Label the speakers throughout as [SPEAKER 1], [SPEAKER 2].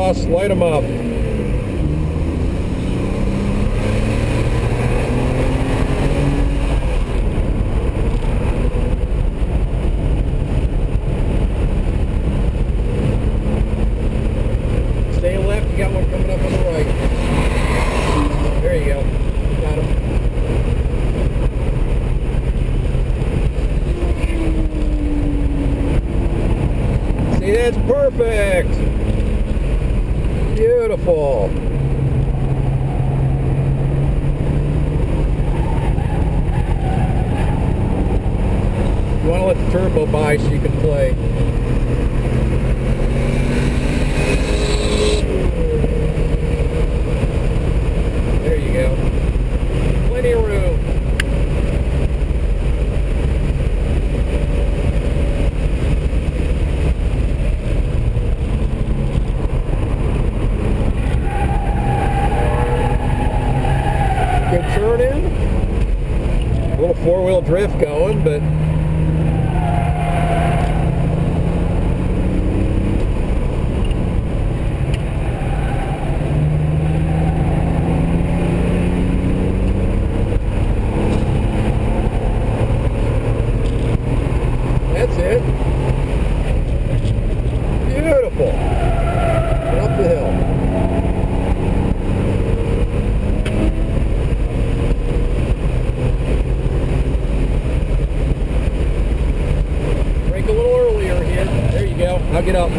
[SPEAKER 1] exhaust, light them up. Stay left, you got one coming up on the right. There you go. Got him. See, that's perfect. Beautiful. You want to let the turbo by so you can play. There you go. Plenty of room. Good turn in. A little four-wheel drift going, but that's it. Beautiful. And up the hill. Brake a little earlier here. There you go. Now get up.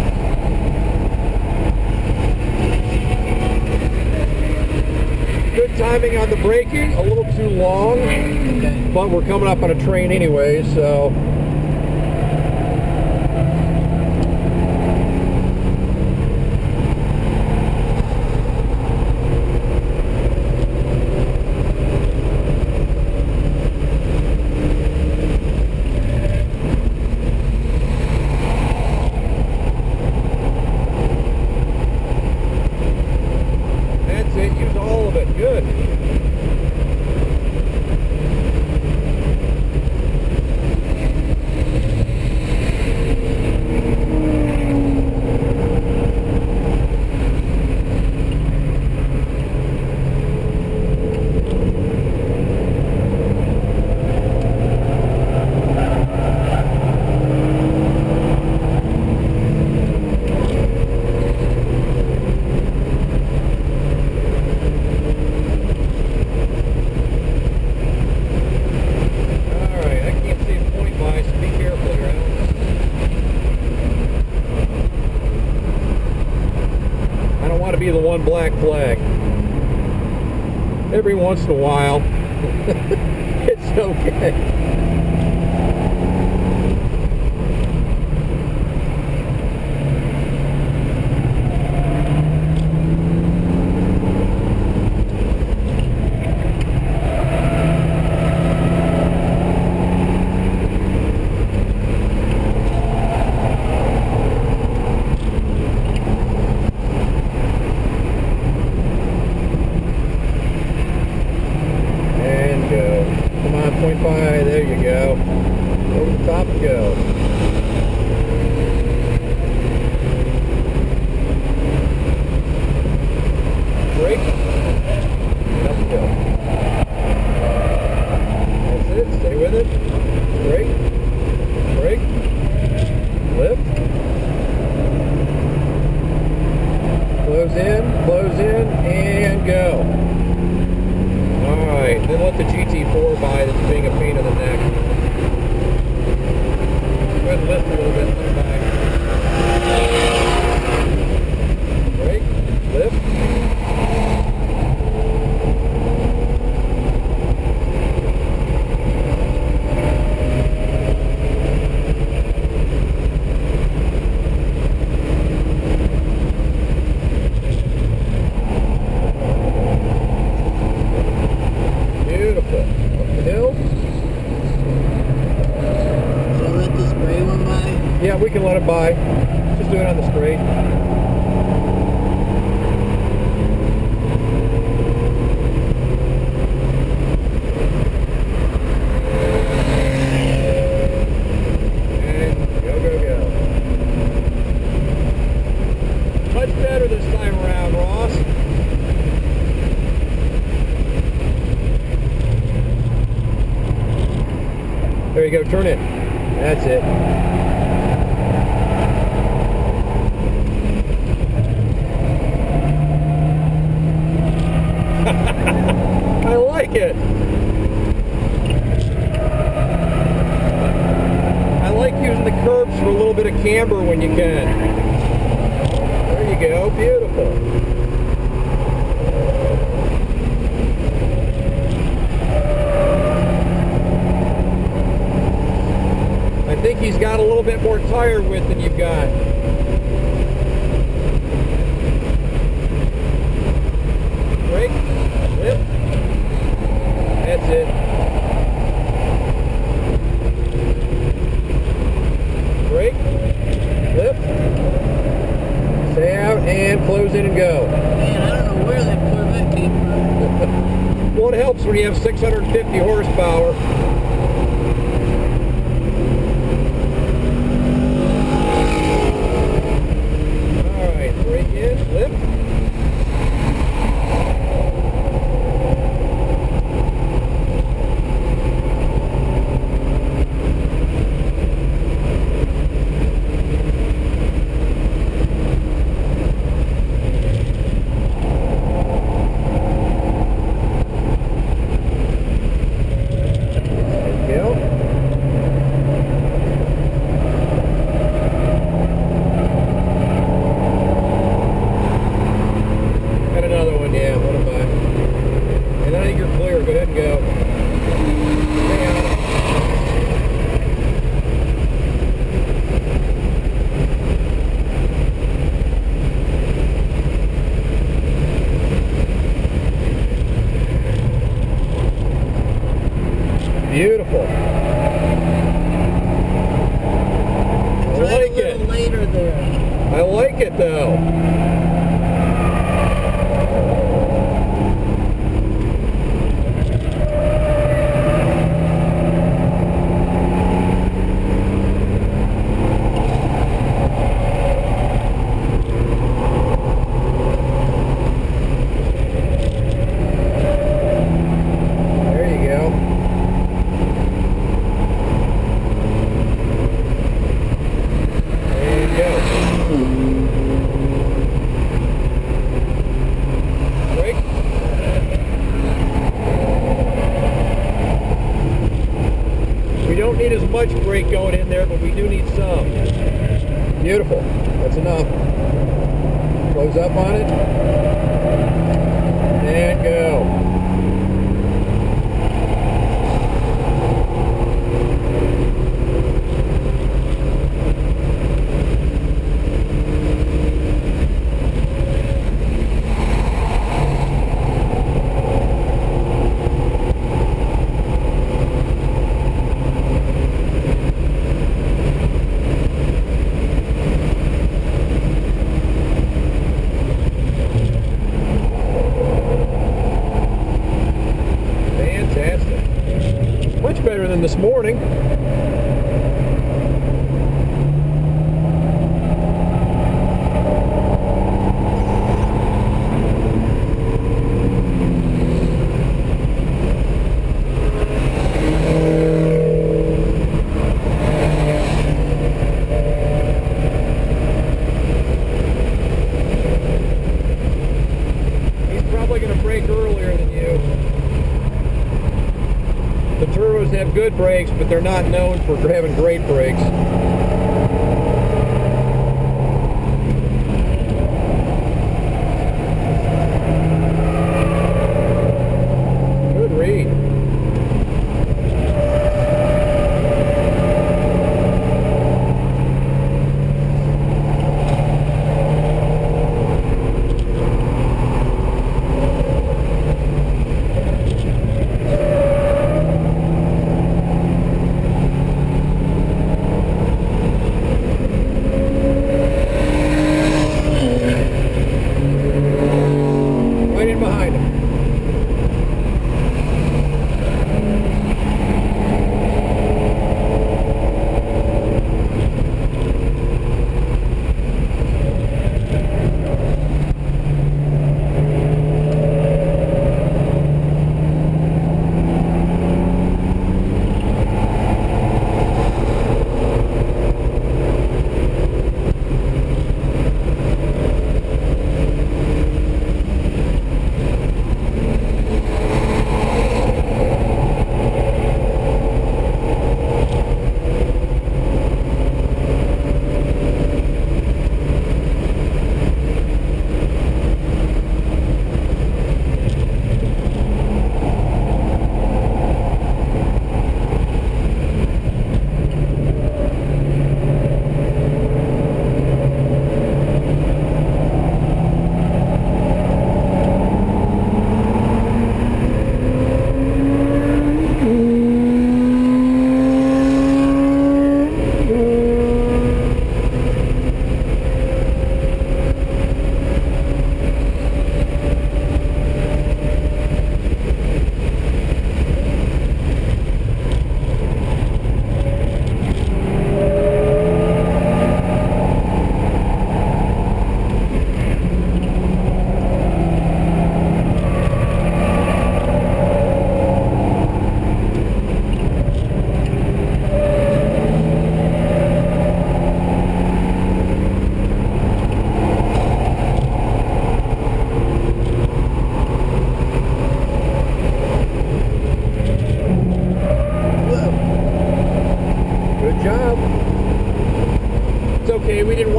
[SPEAKER 1] Good timing on the braking. A little too long, but we're coming up on a train anyway, so. That's it, use all of it, good. To be the one black flag. Every once in a while. It's okay. Come on, 0.5, there you go. Over the top it goes. Brake. Up it goes. That's it, stay with it. Brake. Brake. Lift. Close in, and go. Alright, then let the GT4 by that's being a pain in the neck. Go ahead and lift a little bit, let it back. Brake, lift. Beautiful. Up the hill.
[SPEAKER 2] Should I let this gray one by?
[SPEAKER 1] Yeah, we can let it by. Just do it on the straight. And go, go, go. Much better this time. There you go, turn in. That's it. I like it. I like using the curbs for a little bit of camber when you can. There you go, beautiful. I think he's got a little bit more tire width than you've got. Brake, lift. That's it. Brake, lift. Stay out and close in and go.
[SPEAKER 2] Man, I don't know where that Corvette came from.
[SPEAKER 1] Well, it helps when you have 650 horsepower. Beautiful. I like it.
[SPEAKER 2] Later there.
[SPEAKER 1] I like it though. Need as much brake going in there, but we do need some. Beautiful. That's enough. Close up on it. And go. Better than this morning. He's probably going to brake earlier than you. The turbos have good brakes, but they're not known for having great brakes. Good read.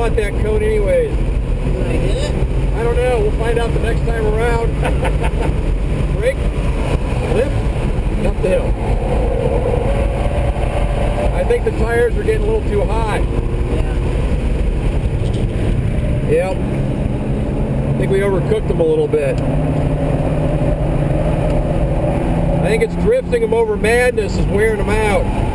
[SPEAKER 1] want that cone anyways?
[SPEAKER 2] Did I hit it?
[SPEAKER 1] I don't know. We'll find out the next time around. Brake, lift, and up the hill. I think the tires are getting a little too hot.
[SPEAKER 2] Yeah.
[SPEAKER 1] Yep. I think we overcooked them a little bit. I think it's drifting them over madness is wearing them out.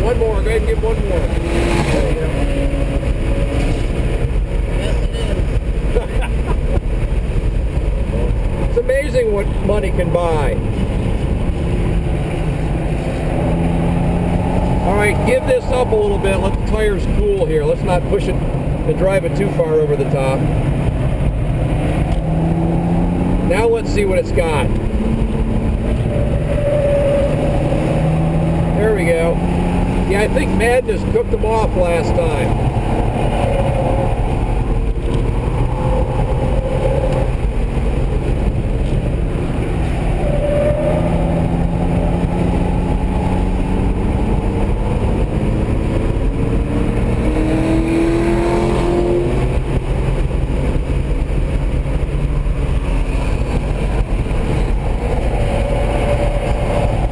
[SPEAKER 1] One more, go ahead and give one more. There you go.
[SPEAKER 2] Yes, it is.
[SPEAKER 1] It's amazing what money can buy. All right, give this up a little bit. Let the tires cool here. Let's not push it and drive it too far over the top. Now let's see what it's got. There we go. Yeah, I think Madness cooked them off last time.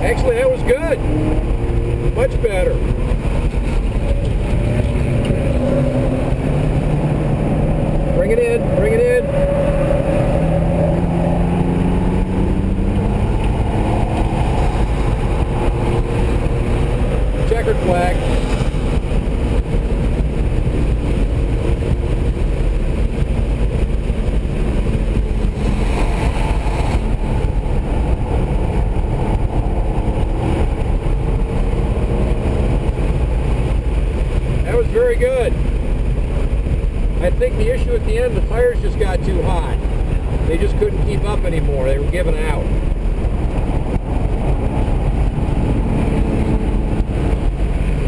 [SPEAKER 1] Actually, that was good. Much better. Bring it in, bring it in. Checkered flag. Very good. I think the issue at the end, the tires just got too hot. They just couldn't keep up anymore. They were giving out.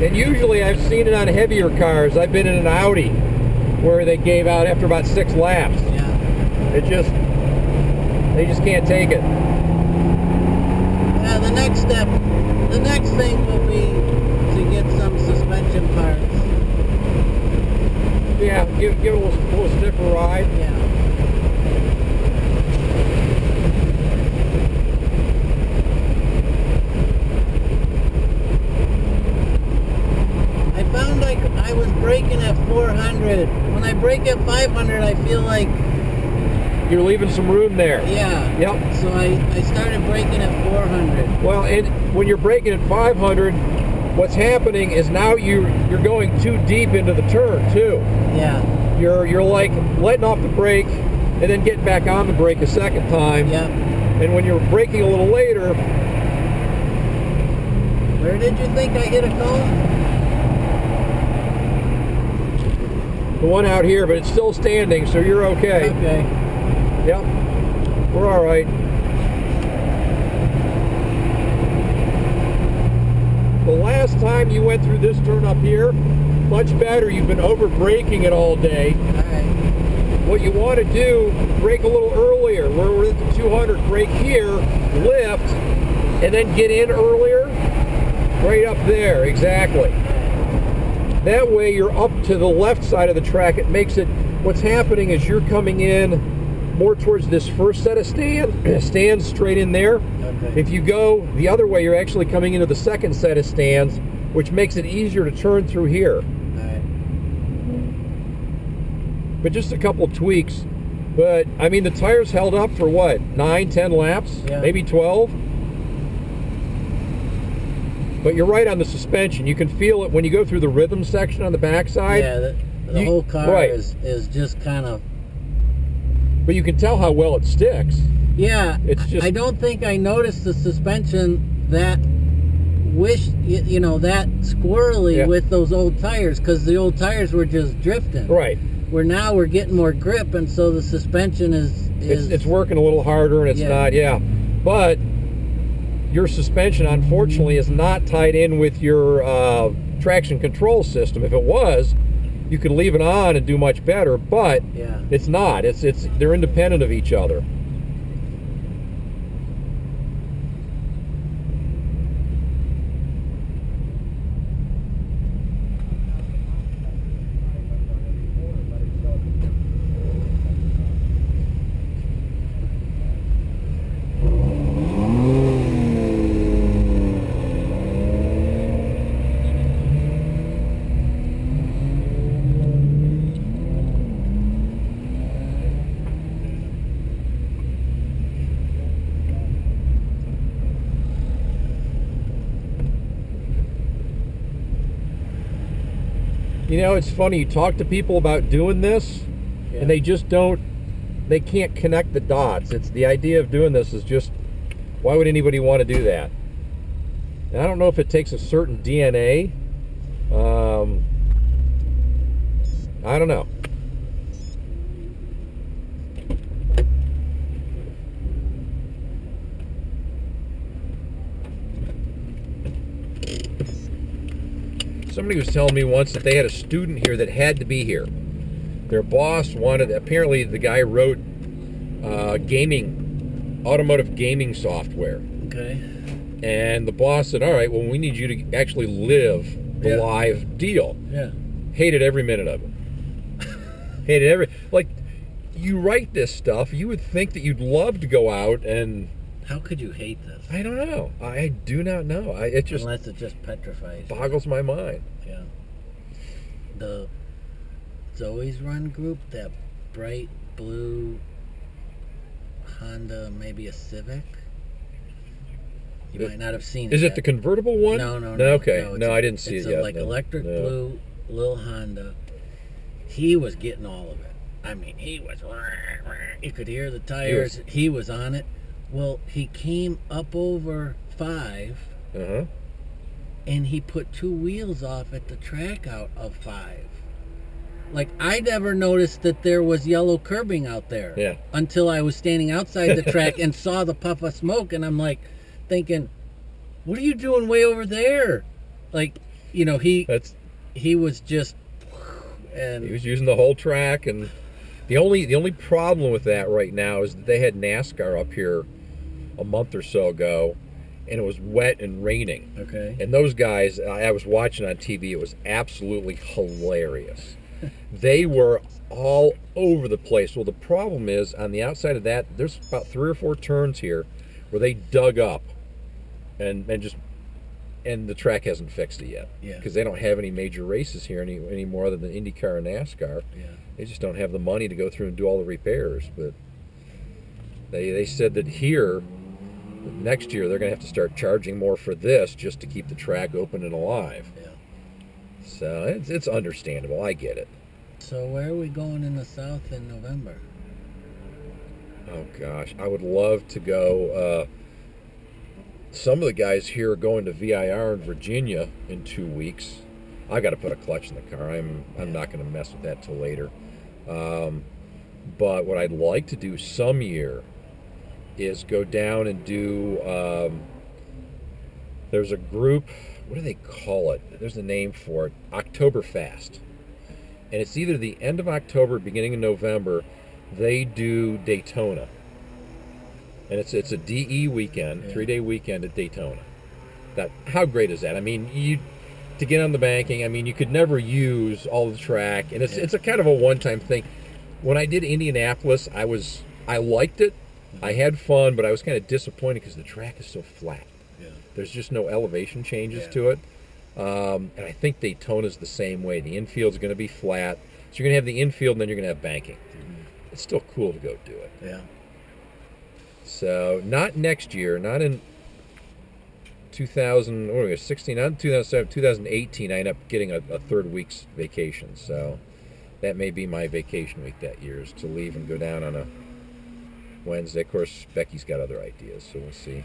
[SPEAKER 1] And usually I've seen it on heavier cars. I've been in an Audi where they gave out after about 6 laps.
[SPEAKER 2] Yeah.
[SPEAKER 1] They just can't take it.
[SPEAKER 2] Yeah, the next thing will be to get some suspension parts.
[SPEAKER 1] Yeah, give it a little stiffer ride.
[SPEAKER 2] Yeah. I found like I was braking at 400. When I brake at 500, I feel like...
[SPEAKER 1] You're leaving some room there.
[SPEAKER 2] Yeah.
[SPEAKER 1] Yep.
[SPEAKER 2] So I started braking at 400.
[SPEAKER 1] Well, and when you're braking at 500, what's happening is now you're going too deep into the turn too.
[SPEAKER 2] Yeah.
[SPEAKER 1] You're like letting off the brake and then getting back on the brake a second time.
[SPEAKER 2] Yep.
[SPEAKER 1] And when you're braking a little later,
[SPEAKER 2] Where did you think I hit a cone?
[SPEAKER 1] the one out here, but it's still standing, so you're okay.
[SPEAKER 2] Okay.
[SPEAKER 1] Yep. We're all right. The last time you went through this turn up here, much better. You've been over braking it all day.
[SPEAKER 2] Alright.
[SPEAKER 1] What you want to do, brake a little earlier. Where we're at the 200, brake here, lift, and then get in earlier. Right up there, exactly. That way you're up to the left side of the track. It makes it, what's happening is you're coming in more towards this first set of stands straight in there.
[SPEAKER 2] Okay.
[SPEAKER 1] If you go the other way, you're actually coming into the second set of stands, which makes it easier to turn through here.
[SPEAKER 2] Alright.
[SPEAKER 1] But just a couple tweaks. But I mean, the tires held up for what, 9, 10 laps,
[SPEAKER 2] Yeah.
[SPEAKER 1] maybe 12. But you're right on the suspension. You can feel it when you go through the rhythm section on the backside.
[SPEAKER 2] Yeah, the whole car
[SPEAKER 1] right.
[SPEAKER 2] is just kind of.
[SPEAKER 1] But you can tell how well it sticks.
[SPEAKER 2] Yeah,
[SPEAKER 1] It's just.
[SPEAKER 2] I don't think I noticed the suspension that that squirrely
[SPEAKER 1] Yeah.
[SPEAKER 2] with those old tires, because the old tires were just drifting.
[SPEAKER 1] Right.
[SPEAKER 2] Where now we're getting more grip, and so the suspension is
[SPEAKER 1] It's working a little harder, and it's not. Yeah, but your suspension, unfortunately, is not tied in with your traction control system. If it was, you could leave it on and do much better. But
[SPEAKER 2] yeah.
[SPEAKER 1] it's not. It's they're independent of each other. You know, it's funny, you talk to people about doing this, and they just they can't connect the dots. It's the idea of doing this is just, why would anybody want to do that? And I don't know if it takes a certain DNA. I don't know. Somebody was telling me once that they had a student here that had to be here. Their boss wanted, apparently the guy wrote automotive gaming software.
[SPEAKER 2] Okay.
[SPEAKER 1] And the boss said, all right, well, we need you to actually live the live deal.
[SPEAKER 2] Yeah.
[SPEAKER 1] Hated every minute of it. Hated every, like, you write this stuff, you would think that you'd love to go out and...
[SPEAKER 2] How could you hate this?
[SPEAKER 1] I don't know. I do not know. It just
[SPEAKER 2] Unless it just petrifies you.
[SPEAKER 1] boggles my mind.
[SPEAKER 2] Yeah. The Zoe's Run group, that bright blue Honda, maybe a Civic. You might not have seen it.
[SPEAKER 1] Is
[SPEAKER 2] yet.
[SPEAKER 1] it the convertible one?
[SPEAKER 2] No.
[SPEAKER 1] Okay.
[SPEAKER 2] No,
[SPEAKER 1] No, I didn't see it yet.
[SPEAKER 2] Like
[SPEAKER 1] no.
[SPEAKER 2] electric
[SPEAKER 1] No.
[SPEAKER 2] blue little Honda. He was getting all of it. I mean, he was. You could hear the tires. He was on it. Well, he came up over 5, and he put 2 wheels off at the track out of 5. Like, I never noticed that there was yellow curbing out there.
[SPEAKER 1] Yeah.
[SPEAKER 2] Until I was standing outside the track and saw the puff of smoke, and I'm like, thinking, what are you doing way over there? Like, he was just, and
[SPEAKER 1] he was using the whole track, and the only problem with that right now is that they had NASCAR up here a month or so ago, and it was wet and raining.
[SPEAKER 2] Okay.
[SPEAKER 1] And those guys, I was watching on TV, it was absolutely hilarious. They were all over the place. Well, the problem is, on the outside of that, there's about 3 or 4 turns here where they dug up and the track hasn't fixed it yet.
[SPEAKER 2] Yeah.
[SPEAKER 1] Because they don't have any major races here any more other than IndyCar and NASCAR.
[SPEAKER 2] Yeah.
[SPEAKER 1] They just don't have the money to go through and do all the repairs. But they said that here, next year, they're going to have to start charging more for this just to keep the track open and alive.
[SPEAKER 2] Yeah.
[SPEAKER 1] So it's understandable. I get it.
[SPEAKER 2] So where are we going in the South in November?
[SPEAKER 1] Oh, gosh. I would love to go. Some of the guys here are going to VIR in Virginia in 2 weeks. I got to put a clutch in the car. I'm not going to mess with that till later. But what I'd like to do some year is go down and do, there's a group, what do they call it? There's a name for it, Oktoberfest. And it's either the end of October, beginning of November, they do Daytona. And it's a DE weekend, 3-day weekend at Daytona. How great is that? I mean, to get on the banking, I mean, you could never use all the track, and it's a kind of a one-time thing. When I did Indianapolis, I liked it. I had fun, but I was kind of disappointed because the track is so flat.
[SPEAKER 2] Yeah.
[SPEAKER 1] There's just no elevation changes to it. And I think Daytona's the same way. The infield's going to be flat. So you're going to have the infield, and then you're going to have banking. it's still cool to go do it.
[SPEAKER 2] Yeah.
[SPEAKER 1] So not next year, not in 2000, what are we, 16, not 2007, 2018, I end up getting a third week's vacation. So that may be my vacation week that year, is to leave and go down on a Wednesday. Of course, Becky's got other ideas, so we'll see.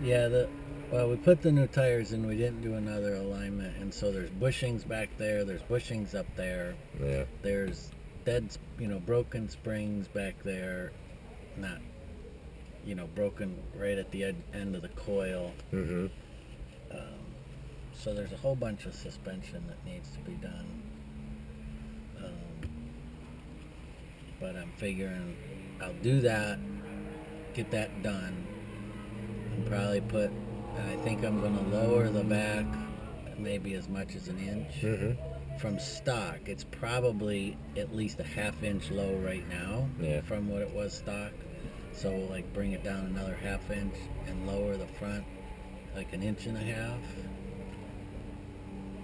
[SPEAKER 2] Yeah, well, we put the new tires in, we didn't do another alignment, and so there's bushings back there, there's bushings up there,
[SPEAKER 1] Yeah.
[SPEAKER 2] there's dead, broken springs back there, not, broken right at the end of the coil.
[SPEAKER 1] Mm-hmm.
[SPEAKER 2] So there's a whole bunch of suspension that needs to be done. But I'm figuring I'll do that, get that done, and probably I think I'm going to lower the back maybe as much as an inch.
[SPEAKER 1] Mm-hmm.
[SPEAKER 2] From stock, it's probably at least a half-inch low right now.
[SPEAKER 1] Yeah.
[SPEAKER 2] From what it was stock. So we'll like bring it down another half-inch and lower the front like an inch and a half.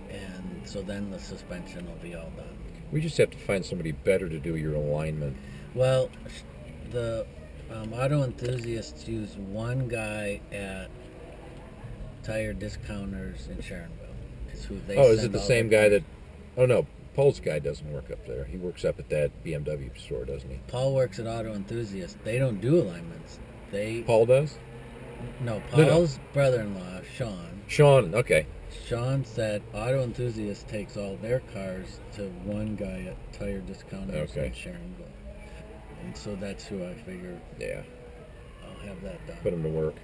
[SPEAKER 2] And so then the suspension will be all done.
[SPEAKER 1] We just have to find somebody better to do your alignment.
[SPEAKER 2] Well, the auto enthusiasts use one guy at Tire Discounters in Sharonville. Is who they
[SPEAKER 1] Oh, is
[SPEAKER 2] send
[SPEAKER 1] it the
[SPEAKER 2] all
[SPEAKER 1] same
[SPEAKER 2] their-
[SPEAKER 1] guy that... Oh, no, Paul's guy doesn't work up there. He works up at that BMW store, doesn't he?
[SPEAKER 2] Paul works at Auto Enthusiast. They don't do alignments.
[SPEAKER 1] Paul does?
[SPEAKER 2] No,
[SPEAKER 1] No.
[SPEAKER 2] Paul's brother-in-law, Sean.
[SPEAKER 1] Sean, okay.
[SPEAKER 2] Sean said Auto Enthusiast takes all their cars to one guy at Tire Discounters
[SPEAKER 1] Okay.
[SPEAKER 2] in Sharonville. And so that's who I figure
[SPEAKER 1] Yeah,
[SPEAKER 2] I'll have that done.
[SPEAKER 1] put him to work.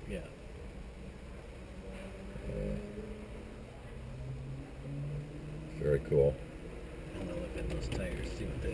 [SPEAKER 2] Yeah.
[SPEAKER 1] Very cool.
[SPEAKER 2] I'm gonna look at those tires, see what they